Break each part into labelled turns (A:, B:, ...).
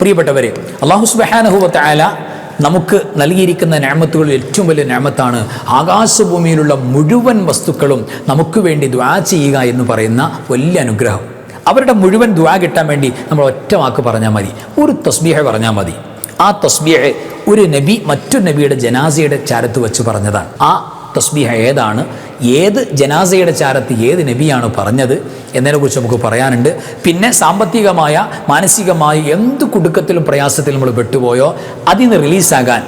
A: പ്രിയപ്പെട്ടവരെ, അല്ലാഹു സുബ്ഹാനഹു വ തആല നമുക്ക് നൽകിയിരിക്കുന്ന നിഅമത്തുകളിൽ ഏറ്റവും വലിയ നിഅമത്താണ് ആകാശഭൂമിയിലുള്ള മുഴുവൻ വസ്തുക്കളും നമുക്ക് വേണ്ടി ദുആ ചെയ്യുക എന്ന് പറയുന്ന വലിയ അനുഗ്രഹം. അവരുടെ മുഴുവൻ ദുആ കിട്ടാൻ വേണ്ടി നമ്മൾ ഒറ്റ വാക്ക് പറഞ്ഞാൽ മതി, ഒരു തസ്ബീഹ് പറഞ്ഞാൽ മതി. ആ തസ്ബീഹ് ഒരു നബി മറ്റൊരു നബിയുടെ ജനാസയുടെ ചാരത്ത് വെച്ച് പറഞ്ഞതാണ്. ആ തസ്ബീഹ് ഏതാണ്, ഏത് ജനാസയുടെ ചാരത്ത് ഏത് നബിയാണ് പറഞ്ഞത് എന്നതിനെക്കുറിച്ച് നമുക്ക് പറയാനുണ്ട്. പിന്നെ സാമ്പത്തികമായ മാനസികമായ എന്ത് കുടുക്കത്തിലും പ്രയാസത്തിലും നമ്മൾ പെട്ടുപോയോ അതിന് റിലീസാകാൻ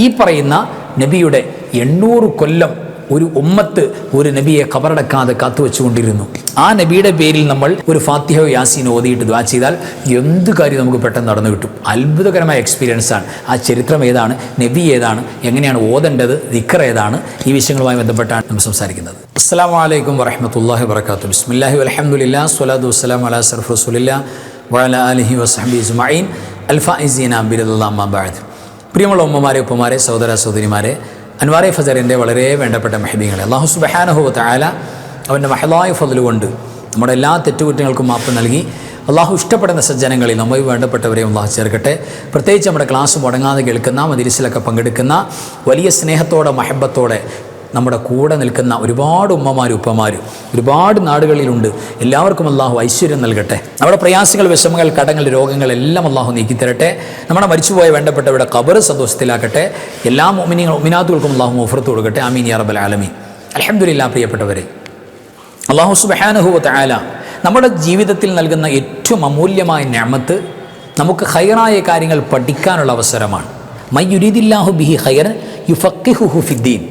A: ഈ പറയുന്ന നബിയുടെ 800 കൊല്ലം ഒരു ഉമ്മത്ത് ഒരു നബിയെ ഖബറടക്കാതെ കാത്തുവെച്ചുകൊണ്ടിരുന്നു. ആ നബിയുടെ പേരിൽ നമ്മൾ ഒരു ഫാത്തിഹയോ യാസീൻ ഓതിയിട്ട് ദുആ ചെയ്താൽ എന്ത് കാര്യം നമുക്ക് പെട്ടെന്ന് നടന്നു കിട്ടും. അത്ഭുതകരമായ എക്സ്പീരിയൻസ് ആണ്. ആ ചരിത്രം ഏതാണ്, നബി ഏതാണ്, എങ്ങനെയാണ് ഓതേണ്ടത്, ദിക്ർ ഏതാണ്, ഈ വിഷയങ്ങളുമായി ബന്ധപ്പെട്ടാണ് നമ്മൾ സംസാരിക്കുന്നത്. അസ്സലാമു അലൈക്കും വറഹ്മത്തുള്ളാഹി വബറകാതുഹു. ബിസ്മില്ലാഹി വൽഹംദുലില്ലാഹി സ്വലാത്തു വസ്സലാമു അലാ അശ്റഫി റസൂലില്ലാഹി വഅലാ ആലിഹി വസഹ്ബിഹി അജ്മഈൻ അൽഫായിസീന ബിറളില്ലാഹി അമ്മാ ബഅദ്. പ്രിയമുള്ള ഉമ്മമാരെ, ഉപ്പമാരെ, സഹോദര സഹോദരിമാരെ, അൻവാറെ ഫജറിൻ്റെ വളരെ വേണ്ടപ്പെട്ട മെഹബീങ്ങളെ, അല്ലാഹു സുബ്ഹാനഹു വ തആല അവൻ്റെ മഹലായ ഫദ്ല് കൊണ്ട് നമ്മുടെ എല്ലാ തെറ്റുകുറ്റങ്ങൾക്കും മാപ്പ് നൽകി അള്ളാഹു ഇഷ്ടപ്പെടുന്ന സജ്ജനങ്ങളിൽ നമ്മൾ വേണ്ടപ്പെട്ടവരെയും അള്ളാഹു ചേർക്കട്ടെ. പ്രത്യേകിച്ച് നമ്മുടെ ക്ലാസ് മുടങ്ങാതെ കേൾക്കുന്ന, മദ്രസയിലൊക്കെ പങ്കെടുക്കുന്ന, വലിയ സ്നേഹത്തോടെ മഹബത്തോടെ നമ്മുടെ കൂടെ നിൽക്കുന്ന ഒരുപാട് ഉമ്മമാരും ഉപ്പമാരും ഒരുപാട് നാടുകളിലുണ്ട്. എല്ലാവർക്കും അള്ളാഹു ഐശ്വര്യം നൽകട്ടെ. നമ്മുടെ പ്രയാസങ്ങൾ, വിഷമങ്ങൾ, കടങ്ങൾ, രോഗങ്ങൾ എല്ലാം അള്ളാഹു നീക്കിത്തരട്ടെ. നമ്മുടെ മരിച്ചുപോയ വേണ്ടപ്പെട്ടവരുടെ ഖബർ സന്തോഷത്തിലാക്കട്ടെ. എല്ലാ മുഅ്മിനാത്തുകൾക്കും അള്ളാഹു മഗ്ഫിറത്ത് കൊടുക്കട്ടെ. ആമീൻ യാ റബ്ബൽ ആലമീൻ. അൽഹംദുലില്ലാഹ്. പ്രിയപ്പെട്ടവരെ, അല്ലാഹു സുബ്ഹാനഹു വ തആല നമ്മുടെ ജീവിതത്തിൽ നൽകുന്ന ഏറ്റവും അമൂല്യമായ നിഅമത്ത് നമുക്ക് ഖൈറായ കാര്യങ്ങൾ പഠിക്കാനുള്ള അവസരമാണ്. മൻ യുരീദില്ലാഹു ബിഹി ഖൈറൻ യുഫഖിഹുഹു ഫിദ്ദീൻ.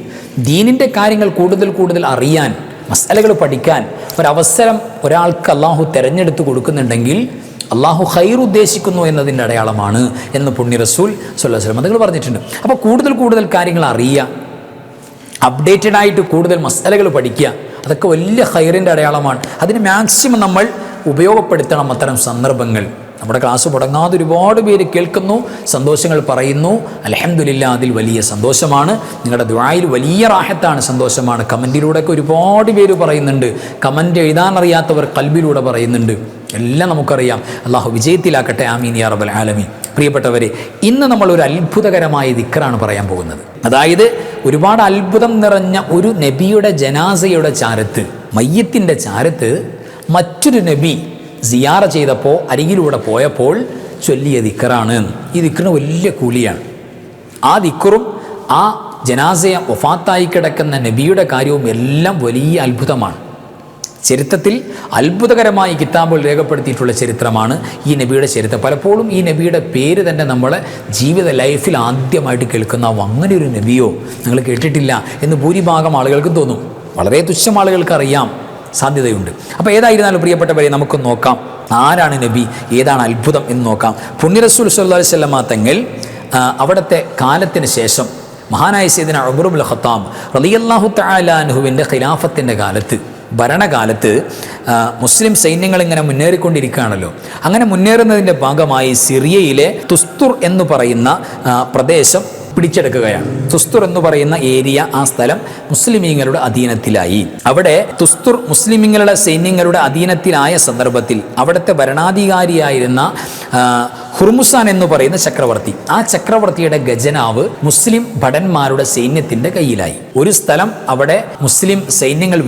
A: ദീനിൻ്റെ കാര്യങ്ങൾ കൂടുതൽ അറിയാൻ, മസ്അലകൾ പഠിക്കാൻ ഒരവസരം ഒരാൾക്ക് അള്ളാഹു തിരഞ്ഞെടുത്ത് കൊടുക്കുന്നുണ്ടെങ്കിൽ അള്ളാഹു ഖൈർ ഉദ്ദേശിക്കുന്നു എന്നതിൻ്റെ അടയാളമാണ് എന്ന് പുണ്യ റസൂൽ സ്വല്ലല്ലാഹു അലൈഹി വസല്ലം അതുങ്ങൾ പറഞ്ഞിട്ടുണ്ട്. അപ്പോൾ കൂടുതൽ കാര്യങ്ങൾ അറിയുക, അപ്ഡേറ്റഡ് ആയിട്ട് കൂടുതൽ മസ്അലകൾ പഠിക്കുക, അതൊക്കെ വലിയ ഖൈറിൻ്റെ അടയാളമാണ്. അതിന് മാക്സിമം നമ്മൾ ഉപയോഗപ്പെടുത്തണം അത്തരം സന്ദർഭങ്ങൾ. നമ്മുടെ ക്ലാസ് മുടങ്ങാതെ ഒരുപാട് പേര് കേൾക്കുന്നു, സന്തോഷങ്ങൾ പറയുന്നു. അൽഹംദുലില്ലാഹ്, അതിൽ വലിയ സന്തോഷമാണ്. നിങ്ങളുടെ ദുആയിൽ വലിയ റാഹത്താണ്, സന്തോഷമാണ്. കമൻറ്റിലൂടെയൊക്കെ ഒരുപാട് പേര് പറയുന്നുണ്ട്. കമൻറ്റ് എഴുതാനറിയാത്തവർ ഖൽബിലൂടെ പറയുന്നുണ്ട്. എല്ലാം നമുക്കറിയാം. അള്ളാഹു വിജയത്തിലാക്കട്ടെ. ആമീൻ യാ റബ്ബൽ ആലമീൻ. പ്രിയപ്പെട്ടവരെ, ഇന്ന് നമ്മൾ ഒരു അത്ഭുതകരമായ ദിക്റാണ് പറയാൻ പോകുന്നത്. അതായത് ഒരുപാട് അത്ഭുതം നിറഞ്ഞ ഒരു നബിയുടെ ജനാസയുടെ ചാരത്ത്, മയ്യത്തിൻ്റെ ചാരത്ത് മറ്റൊരു നബി സിയാറ ചെയ്തപ്പോൾ, അരികിലൂടെ പോയപ്പോൾ ചൊല്ലിയ ദിക്റാണ്. ഈ ദിക്റിന് വലിയ കൂലിയാണ്. ആ ദിക്റും ആ ജനാസയെ വഫാത്തായി കിടക്കുന്ന നബിയുടെ കാര്യവും എല്ലാം വലിയ അത്ഭുതമാണ്. ചരിത്രത്തിൽ അത്ഭുതകരമായി കിതാബുകൾ രേഖപ്പെടുത്തിയിട്ടുള്ള ചരിത്രമാണ് ഈ നബിയുടെ ചരിത്രം. പലപ്പോഴും ഈ നബിയുടെ പേര് തന്നെ നമ്മളെ ജീവിത ലൈഫിൽ ആദ്യമായിട്ട് കേൾക്കുന്ന, അങ്ങനെ ഒരു നബിയോ നിങ്ങൾ കേട്ടിട്ടില്ല എന്ന് ഭൂരിഭാഗം ആളുകൾക്കും തോന്നും. വളരെ തുച്ഛം ആളുകൾക്ക് അറിയാം, സാധ്യതയുണ്ട്. അപ്പോൾ ഏതായിരുന്നാലും പ്രിയപ്പെട്ടവരെ, നമുക്ക് നോക്കാം ആരാണ് നബി, ഏതാണ് അത്ഭുതം എന്ന് നോക്കാം. പുണ്യ റസൂൽ സ്വല്ലല്ലാഹു അലൈഹി വസല്ലം തങ്ങൾ അവിടുത്തെ കാലത്തിന് ശേഷം മഹാനായ സയ്യിദുനാ ഉമർ ഇബ്നുൽ ഖത്താബ് റളിയല്ലാഹു തആല അൻഹുവിൻ്റെ ഖിലാഫത്തിൻ്റെ കാലത്ത്, ഭരണകാലത്ത് മുസ്ലിം സൈന്യങ്ങൾ ഇങ്ങനെ മുന്നേറിക്കൊണ്ടിരിക്കുകയാണല്ലോ. അങ്ങനെ മുന്നേറുന്നതിൻ്റെ ഭാഗമായി സിറിയയിലെ തുസ്തുർ എന്ന് പറയുന്ന പ്രദേശം പിടിച്ചെടുക്കുകയാണ്. തുസ്തുർ എന്ന് പറയുന്ന ഏരിയ, ആ സ്ഥലം മുസ്ലിമീങ്ങളുടെ അധീനത്തിലായി. അവിടെ തുസ്തുർ മുസ്ലിമീങ്ങളുടെ സൈന്യങ്ങളുടെ അധീനത്തിലായ സന്ദർഭത്തിൽ അവിടുത്തെ ഭരണാധികാരിയായിരുന്ന ഹുർമുസാൻ എന്ന് പറയുന്ന ചക്രവർത്തി, ആ ചക്രവർത്തിയുടെ ഖജനാവ് മുസ്ലിം ഭടന്മാരുടെ സൈന്യത്തിൻ്റെ കയ്യിലായി. ഒരു സ്ഥലം അവിടെ മുസ്ലിം സൈന്യങ്ങൾ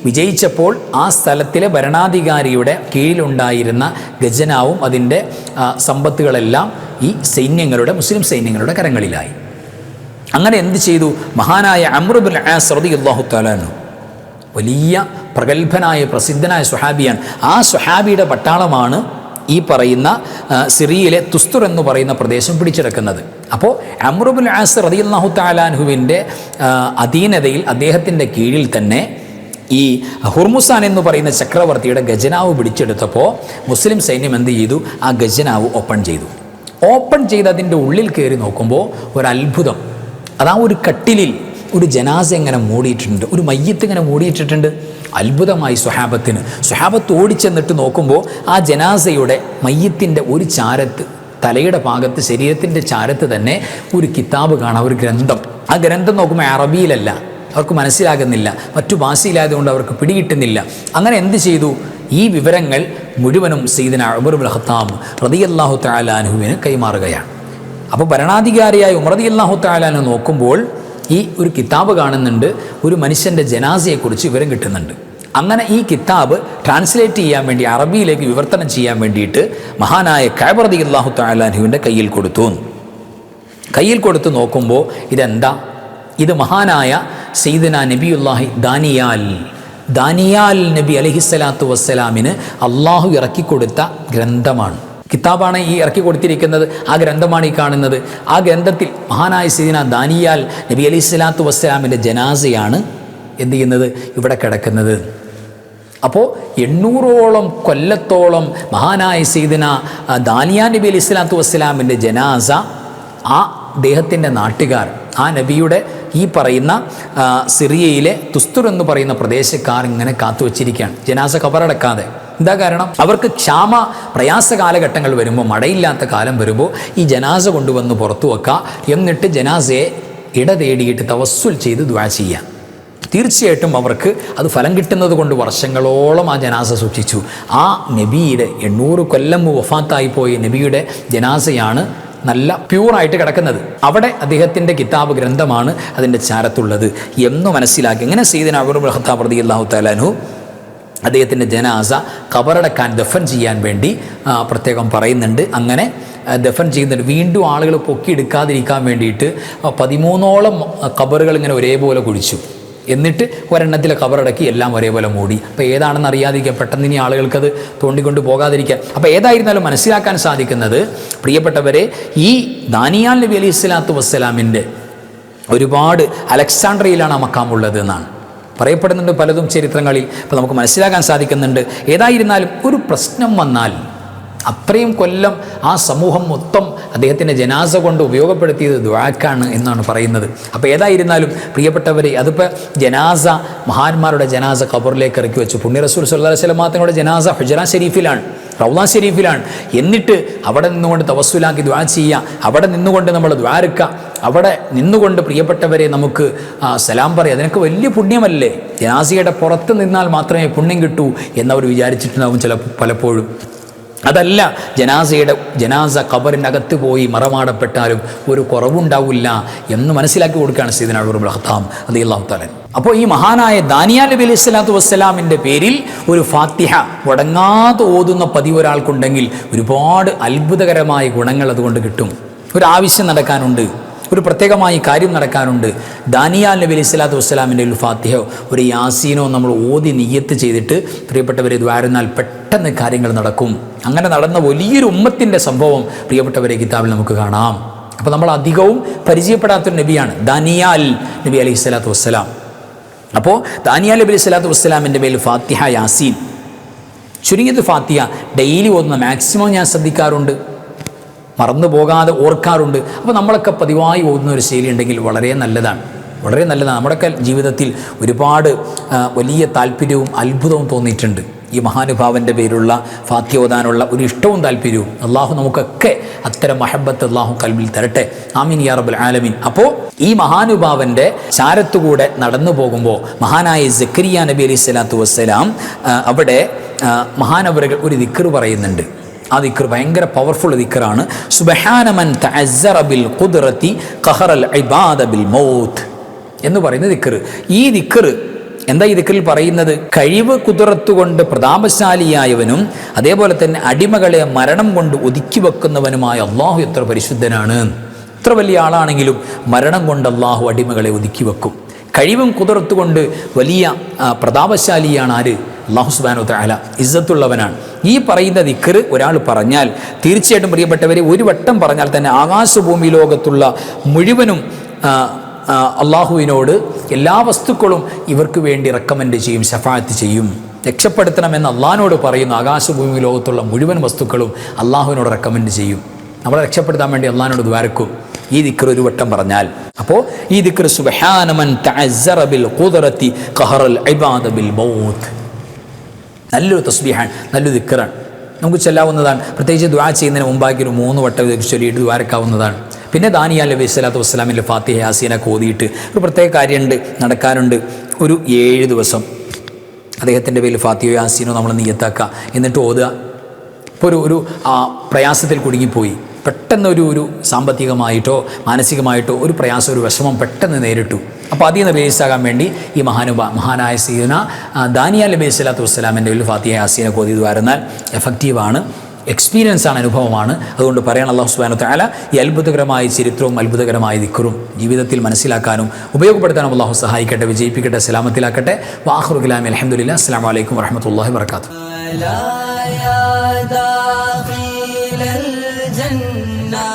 A: വിജയിച്ചപ്പോൾ ആ സ്ഥലത്തിലെ ഭരണാധികാരിയുടെ കീഴിലുണ്ടായിരുന്ന ഖജനാവും അതിൻ്റെ സമ്പത്തുകളെല്ലാം ഈ മുസ്ലിം സൈന്യങ്ങളുടെ കരങ്ങളിലായി. അങ്ങനെ എന്ത് ചെയ്തു? മഹാനായ അംർ ഇബ്നുൽ ആസ് റളിയല്ലാഹു തആല അൻഹു, വലിയ പ്രഗത്ഭനായ പ്രസിദ്ധനായ സ്വഹാബിയാണ്. ആ സ്വഹാബിയുടെ പട്ടാളമാണ് ഈ പറയുന്ന സിറിയയിലെ തുസ്തുർ എന്ന് പറയുന്ന പ്രദേശം പിടിച്ചെടുക്കുന്നത്. അപ്പോൾ അംർ ഇബ്നുൽ ആസ് റളിയല്ലാഹു തആല അൻഹുവിൻ്റെ അധീനതയിൽ, അദ്ദേഹത്തിൻ്റെ കീഴിൽ തന്നെ ഈ ഹുർമുസാൻ എന്ന് പറയുന്ന ചക്രവർത്തിയുടെ ഖജനാവ് പിടിച്ചെടുത്തപ്പോൾ മുസ്ലിം സൈന്യം എന്ത് ചെയ്തു? ആ ഖജനാവ് ഓപ്പൺ ചെയ്ത് അതിൻ്റെ ഉള്ളിൽ കയറി നോക്കുമ്പോൾ ഒരത്ഭുതം. അതാ ഒരു കട്ടിലിൽ ഒരു ജനാസ ഇങ്ങനെ മൂടിയിട്ടുണ്ട്, ഒരു മയ്യത്ത് ഇങ്ങനെ മൂടിയിട്ടിട്ടുണ്ട്. അത്ഭുതമായി സ്വഹാബത്ത് ഓടിച്ചെന്നിട്ട് നോക്കുമ്പോൾ ആ ജനാസയുടെ മയ്യത്തിൻ്റെ ഒരു ചാരത്ത്, തലയുടെ ഭാഗത്ത്, ശരീരത്തിൻ്റെ ചാരത്ത് തന്നെ ഒരു കിതാബ് കാണാം, ഒരു ഗ്രന്ഥം. ആ ഗ്രന്ഥം നോക്കുമ്പോൾ അറബിയിലല്ല, അവർക്ക് മനസ്സിലാകുന്നില്ല, മറ്റു ഭാഷയിലായതുകൊണ്ട് അവർക്ക് പിടികിട്ടുന്നില്ല. അങ്ങനെ എന്ത് ചെയ്തു? ഈ വിവരങ്ങൾ മുഴുവനും സയ്യിദുനാ ഉമർ ഇബ്നുൽ ഖത്താബ് റളിയല്ലാഹു തആല അൻഹുവിന് കൈമാറുകയാണ്. അപ്പോൾ ഭരണാധികാരിയായ ഉമർ റളിയല്ലാഹു തആല അൻഹു നോക്കുമ്പോൾ ഈ ഒരു കിതാബ് കാണുന്നുണ്ട്, ഒരു മനുഷ്യൻ്റെ ജനാസയെക്കുറിച്ച് വിവരം കിട്ടുന്നുണ്ട്. അങ്ങനെ ഈ കിതാബ് ട്രാൻസ്ലേറ്റ് ചെയ്യാൻ വേണ്ടി, അറബിയിലേക്ക് വിവർത്തനം ചെയ്യാൻ വേണ്ടിയിട്ട് മഹാനായ കഅബ് റളിയല്ലാഹു തആല അൻഹുവിൻ്റെ കയ്യിൽ കൊടുത്തു നോക്കുമ്പോൾ ഇതെന്താ? ഇത് മഹാനായ സയ്യിദുനാ നബിയുല്ലാഹി ദാനിയാൽ നബി അലൈഹിസ്സലാത്തു വസ്സലാമിന് അള്ളാഹു ഇറക്കിക്കൊടുത്ത ഗ്രന്ഥമാണ്, കിതാബാണ് ഈ ഇറക്കി കൊടുത്തിരിക്കുന്നത്. ആ ഗ്രന്ഥമാണ് ഈ കാണുന്നത്. ആ ഗ്രന്ഥത്തിൽ മഹാനായ സയ്യിദുനാ ദാനിയാൽ നബി അലൈഹിസ്സലാത്തു വസ്സലാമിൻ്റെ ജനാസയാണ് എന്ത് ചെയ്യുന്നത്? ഇവിടെ കിടക്കുന്നത്. അപ്പോൾ 800ഓളം കൊല്ലത്തോളം മഹാനായ സയ്യിദുനാ ദാനിയാൽ നബി അലൈഹിസ്സലാത്തു വസ്സലാമിൻ്റെ ജനാസ ആ അദ്ദേഹത്തിൻ്റെ നാട്ടുകാർ, ആ നബിയുടെ ഈ പറയുന്ന സിറിയയിലെ തുസ്തുർ എന്ന് പറയുന്ന പ്രദേശക്കാർ ഇങ്ങനെ കാത്തുവച്ചിരിക്കുകയാണ്, ജനാസ ഖബറടക്കാതെ. എന്താ കാരണം? അവർക്ക് ക്ഷാമ പ്രയാസ കാലഘട്ടങ്ങൾ വരുമ്പോൾ, മഴയില്ലാത്ത കാലം വരുമ്പോൾ ഈ ജനാസ കൊണ്ടുവന്ന് പുറത്തു വെക്കുക, എന്നിട്ട് ജനാസയെ ഇടതേടിയിട്ട് തവസ്സുൽ ചെയ്ത് ദുആ ചെയ്യുക. തീർച്ചയായിട്ടും അവർക്ക് അത് ഫലം കിട്ടുന്നത് കൊണ്ട് വർഷങ്ങളോളം ആ ജനാസ സൂക്ഷിച്ചു. ആ നബിയുടെ 800 കൊല്ലം വഫാത്തായി പോയ നബിയുടെ ജനാസയാണ് നല്ല പ്യൂറായിട്ട് കിടക്കുന്നത്. അവിടെ അദ്ദേഹത്തിൻ്റെ കിതാബ് ഗ്രന്ഥമാണ് അതിൻ്റെ ചാരത്തുള്ളത് എന്ന് മനസ്സിലാക്കി. ഇങ്ങനെ സയ്യിദുനാ ഉമർ ഇബ്നുൽ ഖത്താബ് റളിയല്ലാഹു തആല അൻഹു അദ്ദേഹത്തിൻ്റെ ജനാസ ഖബറടക്കാൻ ദഫൻ ചെയ്യാൻ വേണ്ടി പ്രത്യേകം പറയുന്നുണ്ട്. അങ്ങനെ ദഫൻ ചെയ്യുന്നുണ്ട്. വീണ്ടും ആളുകൾ പൊക്കിയെടുക്കാതിരിക്കാൻ വേണ്ടിയിട്ട് 13ഓളം ഖബറുകൾ ഇങ്ങനെ ഒരേപോലെ കുഴിച്ചു. എന്നിട്ട് ഒരെണ്ണത്തിലെ ഖബറടക്കി എല്ലാം ഒരേപോലെ മൂടി. അപ്പോൾ ഏതാണെന്ന് അറിയാതിരിക്കുക, പെട്ടെന്ന് ഇനി ആളുകൾക്കത് തോണ്ടിക്കൊണ്ട് പോകാതിരിക്കുക. അപ്പോൾ ഏതായിരുന്നാലും മനസ്സിലാക്കാൻ സാധിക്കുന്നത്, പ്രിയപ്പെട്ടവരെ, ഈ ദാനിയാൽ നബി അലൈഹിസ്സലാത്തു വസ്സലാമിൻ്റെ ഒരുപാട് അലക്സാണ്ട്രിയയിലാണ് ആ മക്കാമുള്ളത് എന്നാണ് പറയപ്പെടുന്നുണ്ട് പലതും ചരിത്രങ്ങളിൽ. അപ്പോൾ നമുക്ക് മനസ്സിലാക്കാൻ സാധിക്കുന്നുണ്ട്. ഏതായിരുന്നാലും ഒരു പ്രശ്നം വന്നാൽ അത്രയും കൊല്ലം ആ സമൂഹം മൊത്തം അദ്ദേഹത്തിൻ്റെ ജനാസ കൊണ്ട് ഉപയോഗപ്പെടുത്തിയത് ദുആക്കാണ് എന്നാണ് പറയുന്നത്. അപ്പോൾ ഏതായിരുന്നാലും പ്രിയപ്പെട്ടവരെ, അതിപ്പോൾ ജനാസ, മഹാന്മാരുടെ ജനാസ ഖബറിലേക്ക് ഇറക്കി വെച്ചു. പുണ്യ റസൂൽ സല്ലല്ലാഹു അലൈഹി വസല്ലം തങ്ങളുടെ ജനാസ ഹുജറ ഷരീഫിലാണ്, റൗള ഷരീഫിലാണ്. എന്നിട്ട് അവിടെ നിന്നുകൊണ്ട് തവസ്സുലാക്കി ദുആ ചെയ്യുക, അവിടെ നിന്നുകൊണ്ട് നമ്മൾ ദുആർക്കുക, അവിടെ നിന്നുകൊണ്ട് പ്രിയപ്പെട്ടവരെ നമുക്ക് സലാം പറയുക. അതിനൊക്കെ വലിയ പുണ്യമല്ലേ? ജനാസയുടെ പുറത്ത് നിന്നാൽ മാത്രമേ പുണ്യം കിട്ടൂ എന്നവർ വിചാരിച്ചിട്ടുണ്ടാവും പലപ്പോഴും. അതല്ല, ജനാസ ഖബറിൻ്റെ അകത്ത് പോയി മറമാടപ്പെട്ടാലും ഒരു കുറവുണ്ടാവില്ല എന്ന് മനസ്സിലാക്കി കൊടുക്കുകയാണ് സയ്യിദുനാ ഉമർ ഇബ്നുൽ ഖത്താബ് റളിയല്ലാഹു തആല. അപ്പോൾ ഈ മഹാനായ ദാനിയാൽ നബി അലൈഹിസ്സലാത്തു വസ്സലാമിൻ്റെ പേരിൽ ഒരു ഫാത്തിഹ മുടങ്ങാതെ ഓതുന്ന പതിവ് ഒരാൾക്കുണ്ടെങ്കിൽ ഒരുപാട് അത്ഭുതകരമായ ഗുണങ്ങൾ അതുകൊണ്ട് കിട്ടും. ഒരു ആവശ്യം നടക്കാനുണ്ട്, ഒരു പ്രത്യേകമായി കാര്യം നടക്കാനുണ്ട്, ദാനിയാൽ നബി അലൈഹിസ്സലാത്തു വസ്സലാമിൻ്റെ ഒരു ഫാത്തിഹയോ ഒരു യാസീനോ നമ്മൾ ഓതി നിയ്യത്ത് ചെയ്തിട്ട് പ്രിയപ്പെട്ടവരെ ദ്വാരുന്നാൽ പെട്ടെന്ന് കാര്യങ്ങൾ നടക്കും. അങ്ങനെ നടന്ന വലിയൊരു ഉമ്മത്തിൻ്റെ സംഭവം പ്രിയപ്പെട്ടവരെ കിതാബിൽ നമുക്ക് കാണാം. അപ്പോൾ നമ്മൾ അധികവും പരിചയപ്പെടാത്തൊരു നബിയാണ് ദാനിയാൽ നബി അലൈഹിസ്സലാത്തു വസ്സലാം. അപ്പോൾ ദാനിയാൽ നബി അലൈഹിസ്സലാത്തു വസ്സലാമിൻ്റെ മേൽ ഫാത്തിഹ, യാസീൻ, ചുരുങ്ങിയത് ഫാത്തിഹ ഡെയിലി ഓതുന്ന മാക്സിമം ഞാൻ ശ്രദ്ധിക്കാറുണ്ട്, മറന്നു പോകാതെ ഓർക്കാറുണ്ട്. അപ്പോൾ നമ്മളൊക്കെ പതിവായി ഓതുന്ന ഒരു ശൈലി ഉണ്ടെങ്കിൽ വളരെ നല്ലതാണ്, വളരെ നല്ലതാണ്. നമ്മുടെയൊക്കെ ജീവിതത്തിൽ ഒരുപാട് വലിയ താല്പര്യവും അത്ഭുതവും തോന്നിയിട്ടുണ്ട് ഈ മഹാനുഭാവൻ്റെ പേരുള്ള ഫാത്തിഹ ഓതാനുള്ള ഒരു ഇഷ്ടവും താല്പര്യവും. അള്ളാഹു നമുക്കൊക്കെ അത്തരം മഹബത്ത് അള്ളാഹു കൽബിൽ തരട്ടെ. ആമീൻ യാ റബ്ബൽ ആലമീൻ. അപ്പോൾ ഈ മഹാനുഭാവൻ്റെ ചാരത്തുകൂടെ നടന്നു പോകുമ്പോൾ മഹാനായ സക്കരിയ നബി അലൈഹിസ്സലാത്തു വസ്സലാം അവിടെ മഹാനവറുകൾ ഒരു ദിക്ർ പറയുന്നുണ്ട്. ആ ദിക്ർ ഭയങ്കര പവർഫുൾ ദിക്റാണ്. സുബ്ഹാന മൻ തഅസ്സറ ബിൽ ഖുദ്റതി ഖഹറൽ ഇബാദ ബിൽ മൗത്ത് എന്ന് പറയുന്ന ദിക്ർ. ഈ ദിക്ർ എന്താ ഈ ദിക്റിൽ പറയുന്നത്? കഴിവ് കുതിരത്തുകൊണ്ട് പ്രതാപശാലിയായവനും അതേപോലെ തന്നെ അടിമകളെ മരണം കൊണ്ട് ഒതുക്കി വെക്കുന്നവനുമായ അള്ളാഹു എത്ര പരിശുദ്ധനാണ്. എത്ര വലിയ ആളാണെങ്കിലും മരണം കൊണ്ട് അള്ളാഹു അടിമകളെ ഒതുക്കി വെക്കും. കഴിവും കുതിരത്തുകൊണ്ട് വലിയ പ്രതാപശാലിയാണ് ആര്? അള്ളാഹു സുബ്ഹാനഹു വ തആല ഇസ്സത്തുള്ളവനാണ്. ഈ പറയുന്ന ദിക്ർ ഒരാൾ പറഞ്ഞാൽ തീർച്ചയായിട്ടും പ്രിയപ്പെട്ടവരെ, ഒരു വട്ടം പറഞ്ഞാൽ തന്നെ ആകാശഭൂമി ലോകത്തുള്ള മുഴുവനും അള്ളാഹുവിനോട് എല്ലാ വസ്തുക്കളും ഇവർക്ക് വേണ്ടി റെക്കമെൻഡ് ചെയ്യും, ശഫാഅത്ത് ചെയ്യും. രക്ഷപ്പെടുത്തണമെന്ന് അള്ളാഹിനോട് പറയുന്നു. ആകാശഭൂമി ലോകത്തുള്ള മുഴുവൻ വസ്തുക്കളും അള്ളാഹുവിനോട് റെക്കമെൻഡ് ചെയ്യും. നമ്മളെ രക്ഷപ്പെടുത്താൻ വേണ്ടി അള്ളാഹിനോട് ദ്വാരക്കും ഈ ദിക്ർ ഒരു വട്ടം പറഞ്ഞാൽ. അപ്പോൾ ഈ ദിക്ർ സുബ്ഹാന മൻ തഅസ്സറ ബിൽ ഖുദ്റതി ഖഹറൽ ഇബാദ ബിൽ മൗത്ത്, നല്ലൊരു തസ്ബീഹാണ്, നല്ലൊരു ദിക്റാണ്, നമുക്ക് ചൊല്ലാവുന്നതാണ്. പ്രത്യേകിച്ച് ദുആ ചെയ്യുന്നതിന് മുമ്പാക്കി ഒരു 3 വട്ടം ചൊല്ലിയിട്ട് ദ്വാരക്കാവുന്നതാണ്. പിന്നെ ദാനിയാൽ നബി സ്വല്ലല്ലാഹു വസ്സലാമിൻ്റെ ഫാത്തിഹ യാസീനൊക്കെ ഓതിയിട്ട് ഒരു പ്രത്യേക കാര്യമുണ്ട്, നടക്കാനുണ്ട്. ഒരു 7 ദിവസം അദ്ദേഹത്തിൻ്റെ പേരിൽ ഫാത്തിഹ യാസീനോ നമ്മൾ നിയ്യത്താക്കുക, എന്നിട്ട് ഓതുക. ഇപ്പോൾ ഒരു പ്രയാസത്തിൽ കുടുങ്ങിപ്പോയി, പെട്ടെന്നൊരു സാമ്പത്തികമായിട്ടോ മാനസികമായിട്ടോ ഒരു പ്രയാസം, ഒരു വിഷമം പെട്ടെന്ന് നേരിട്ടു. അപ്പോൾ അതിൽ നിന്ന് റിലീസാകാൻ വേണ്ടി ഈ മഹാനായ സയ്യിദുന ദാനിയാൽ നബി സ്വല്ലല്ലാഹു വസ്സലാമിൻ്റെ പേരിൽ ഫാത്തിഹ യാസീനൊക്കെ ഓതി വരുന്നാൽ എഫക്റ്റീവാണ്, എക്സ്പീരിയൻസ് ആണ്, അനുഭവമാണ്. അതുകൊണ്ട് പറയണം അല്ലാഹു സുബ്ഹാനഹു വ തആല ഈ അത്ഭുതകരമായ ചരിത്രവും അത്ഭുതകരമായ ദിക്റും ജീവിതത്തിൽ മനസ്സിലാക്കാനും ഉപയോഗപ്പെടുത്താനും അല്ലാഹു സഹായിക്കട്ടെ, വിജയിപ്പിക്കട്ടെ, സലാമത്തിലാക്കട്ടെ. വആഖിറു കലാമി അൽഹംദുലില്ലാഹി. അസ്സലാമു അലൈക്കും വറഹ്മത്തുള്ളാഹി വബറകാതുഹു.
B: داخل الجنة